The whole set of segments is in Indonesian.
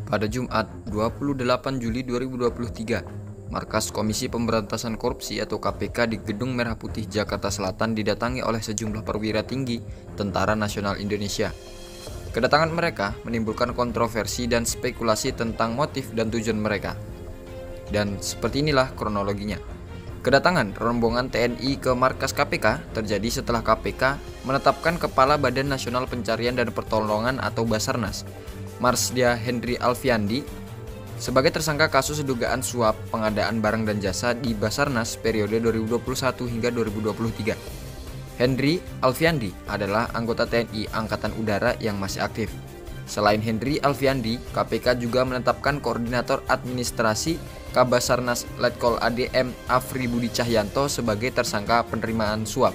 Pada Jumat 28 Juli 2023, Markas Komisi Pemberantasan Korupsi atau KPK di Gedung Merah Putih, Jakarta Selatan didatangi oleh sejumlah perwira tinggi Tentara Nasional Indonesia. Kedatangan mereka menimbulkan kontroversi dan spekulasi tentang motif dan tujuan mereka. Dan seperti inilah kronologinya. Kedatangan rombongan TNI ke markas KPK terjadi setelah KPK menetapkan Kepala Badan Nasional Pencarian dan Pertolongan atau Basarnas, Marsdia Henry Alfiandi, sebagai tersangka kasus dugaan suap pengadaan barang dan jasa di Basarnas periode 2021 hingga 2023. Henry Alfiandi adalah anggota TNI Angkatan Udara yang masih aktif. Selain Henry Alfiandi, KPK juga menetapkan Koordinator Administrasi Kabasarnas Letkol ADM Afri Budi Cahyanto sebagai tersangka penerimaan suap.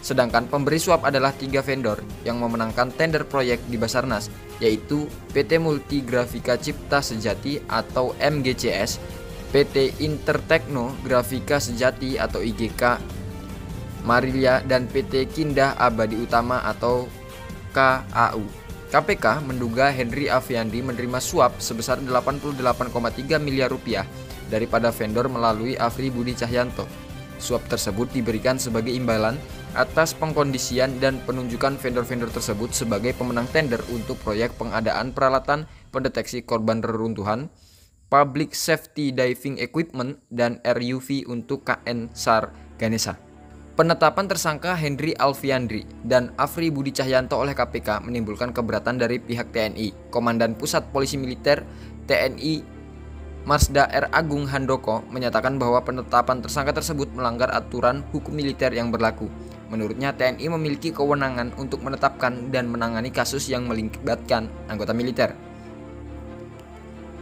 Sedangkan pemberi suap adalah 3 vendor yang memenangkan tender proyek di Basarnas, yaitu PT Multigrafika Cipta Sejati atau MGCS, PT Intertekno Grafika Sejati atau IGK, Marilia, dan PT Kindah Abadi Utama atau KAU. KPK menduga Henry Alfiandi menerima suap sebesar 88,3 miliar rupiah daripada vendor melalui Afri Budi Cahyanto. Suap tersebut diberikan sebagai imbalan atas pengkondisian dan penunjukan vendor-vendor tersebut sebagai pemenang tender untuk proyek pengadaan peralatan pendeteksi korban reruntuhan, Public Safety Diving Equipment, dan RUV untuk KN SAR Ganesha. Penetapan tersangka Henry Alfiandi dan Afri Budi Cahyanto oleh KPK menimbulkan keberatan dari pihak TNI. Komandan Pusat Polisi Militer TNI Marsda R. Agung Handoko menyatakan bahwa penetapan tersangka tersebut melanggar aturan hukum militer yang berlaku. Menurutnya, TNI memiliki kewenangan untuk menetapkan dan menangani kasus yang melibatkan anggota militer.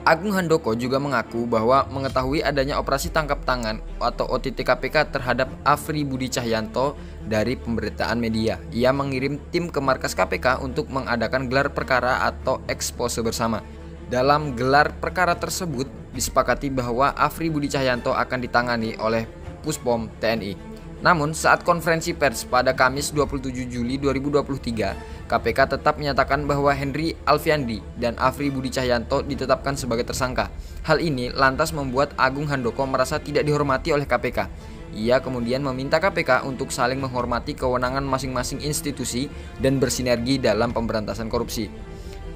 Agung Handoko juga mengaku bahwa mengetahui adanya operasi tangkap tangan atau OTT KPK terhadap Afri Budi Cahyanto dari pemberitaan media. Ia mengirim tim ke markas KPK untuk mengadakan gelar perkara atau ekspose bersama. Dalam gelar perkara tersebut disepakati bahwa Afri Budi Cahyanto akan ditangani oleh Puspom TNI. Namun saat konferensi pers pada Kamis 27 Juli 2023, KPK tetap menyatakan bahwa Henry Alfiandi dan Afri Budi Cahyanto ditetapkan sebagai tersangka. Hal ini lantas membuat Agung Handoko merasa tidak dihormati oleh KPK. Ia kemudian meminta KPK untuk saling menghormati kewenangan masing-masing institusi dan bersinergi dalam pemberantasan korupsi.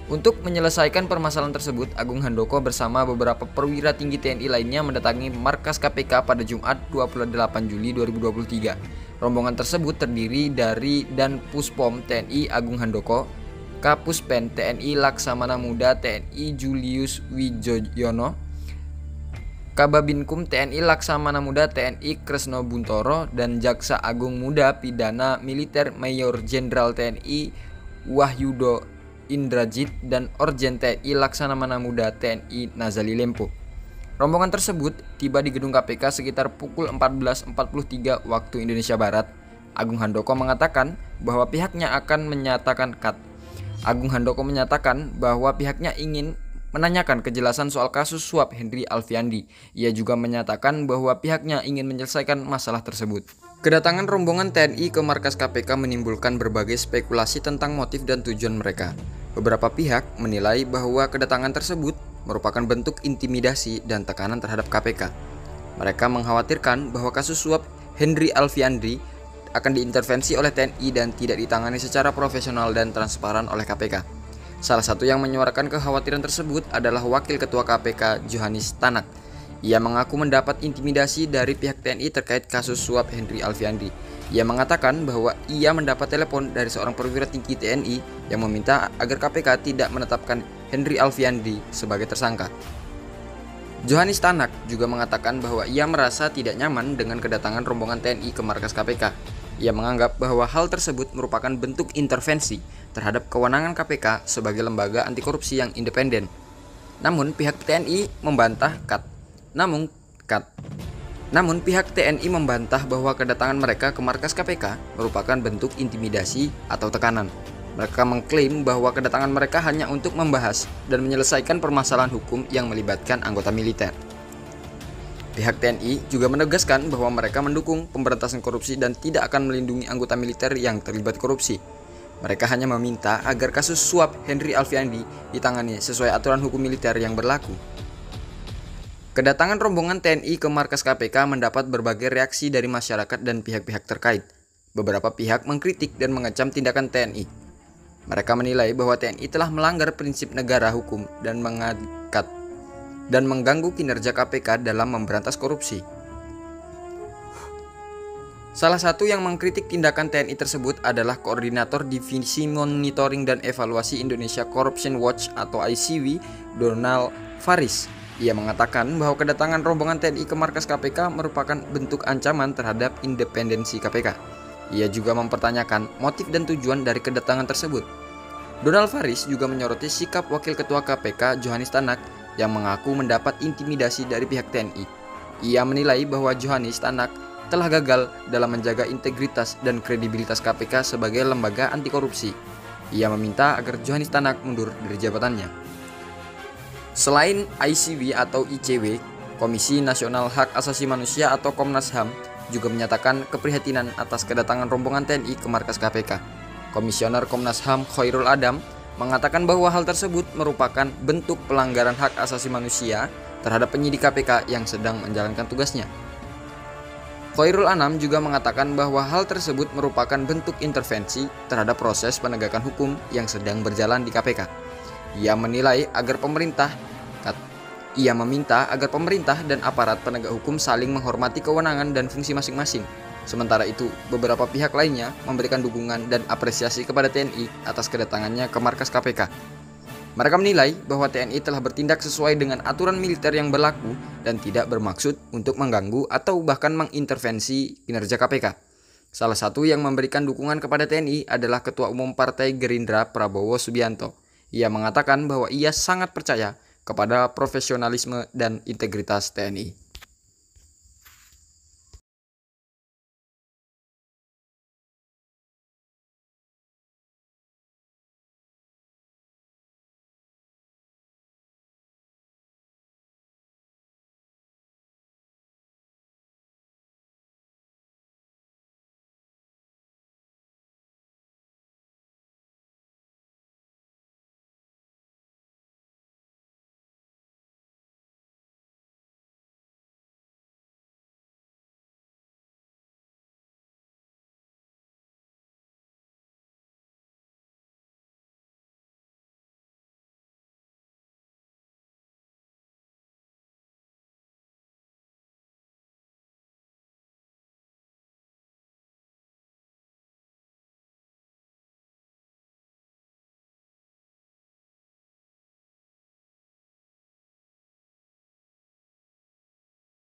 Untuk menyelesaikan permasalahan tersebut, Agung Handoko bersama beberapa perwira tinggi TNI lainnya mendatangi markas KPK pada Jumat 28 Juli 2023. Rombongan tersebut terdiri dari Dan Puspom TNI Agung Handoko, Kapuspen TNI Laksamana Muda TNI Julius Wijoyono, Kababinkum TNI Laksamana Muda TNI Kresno Buntoro, dan Jaksa Agung Muda Pidana Militer Mayor Jenderal TNI Wahyudo Indrajit dan Orjen TNI Laksamana Muda TNI Nazali Lempo. Rombongan tersebut tiba di gedung KPK sekitar pukul 14.43 waktu Indonesia Barat. Agung Handoko mengatakan bahwa pihaknya akan menyatakan Agung Handoko menyatakan bahwa pihaknya ingin menanyakan kejelasan soal kasus suap Henry Alfiandi. Ia juga menyatakan bahwa pihaknya ingin menyelesaikan masalah tersebut. Kedatangan rombongan TNI ke markas KPK menimbulkan berbagai spekulasi tentang motif dan tujuan mereka. Beberapa pihak menilai bahwa kedatangan tersebut merupakan bentuk intimidasi dan tekanan terhadap KPK. Mereka mengkhawatirkan bahwa kasus suap Henry Alfiandi akan diintervensi oleh TNI dan tidak ditangani secara profesional dan transparan oleh KPK. Salah satu yang menyuarakan kekhawatiran tersebut adalah Wakil Ketua KPK Johannes Tanak. Ia mengaku mendapat intimidasi dari pihak TNI terkait kasus suap Henry Alfiandi. Ia mengatakan bahwa ia mendapat telepon dari seorang perwira tinggi TNI yang meminta agar KPK tidak menetapkan Henry Alfiandi sebagai tersangka. Johannes Tanak juga mengatakan bahwa ia merasa tidak nyaman dengan kedatangan rombongan TNI ke markas KPK. Ia menganggap bahwa hal tersebut merupakan bentuk intervensi terhadap kewenangan KPK sebagai lembaga anti korupsi yang independen. Namun pihak TNI membantah pihak TNI membantah bahwa kedatangan mereka ke markas KPK merupakan bentuk intimidasi atau tekanan. Mereka mengklaim bahwa kedatangan mereka hanya untuk membahas dan menyelesaikan permasalahan hukum yang melibatkan anggota militer. Pihak TNI juga menegaskan bahwa mereka mendukung pemberantasan korupsi dan tidak akan melindungi anggota militer yang terlibat korupsi. Mereka hanya meminta agar kasus suap Henry Alfiandi ditangani sesuai aturan hukum militer yang berlaku. Kedatangan rombongan TNI ke markas KPK mendapat berbagai reaksi dari masyarakat dan pihak-pihak terkait. Beberapa pihak mengkritik dan mengecam tindakan TNI. Mereka menilai bahwa TNI telah melanggar prinsip negara hukum dan mengganggu kinerja KPK dalam memberantas korupsi. Salah satu yang mengkritik tindakan TNI tersebut adalah Koordinator Divisi Monitoring dan Evaluasi Indonesia Corruption Watch atau ICW, Donald Faris. Ia mengatakan bahwa kedatangan rombongan TNI ke markas KPK merupakan bentuk ancaman terhadap independensi KPK. Ia juga mempertanyakan motif dan tujuan dari kedatangan tersebut. Donald Faris juga menyoroti sikap Wakil Ketua KPK Johanis Tanak yang mengaku mendapat intimidasi dari pihak TNI. Ia menilai bahwa Johanis Tanak telah gagal dalam menjaga integritas dan kredibilitas KPK sebagai lembaga anti korupsi. Ia meminta agar Johanis Tanak mundur dari jabatannya. Selain ICW atau ICW, Komisi Nasional Hak Asasi Manusia atau Komnas HAM juga menyatakan keprihatinan atas kedatangan rombongan TNI ke markas KPK. Komisioner Komnas HAM Khairul Adam mengatakan bahwa hal tersebut merupakan bentuk pelanggaran hak asasi manusia terhadap penyidik KPK yang sedang menjalankan tugasnya. Khairul Anam juga mengatakan bahwa hal tersebut merupakan bentuk intervensi terhadap proses penegakan hukum yang sedang berjalan di KPK. Ia meminta agar pemerintah dan aparat penegak hukum saling menghormati kewenangan dan fungsi masing-masing. Sementara itu, beberapa pihak lainnya memberikan dukungan dan apresiasi kepada TNI atas kedatangannya ke markas KPK. Mereka menilai bahwa TNI telah bertindak sesuai dengan aturan militer yang berlaku dan tidak bermaksud untuk mengganggu atau bahkan mengintervensi kinerja KPK. Salah satu yang memberikan dukungan kepada TNI adalah Ketua Umum Partai Gerindra Prabowo Subianto. Ia mengatakan bahwa ia sangat percaya kepada profesionalisme dan integritas TNI.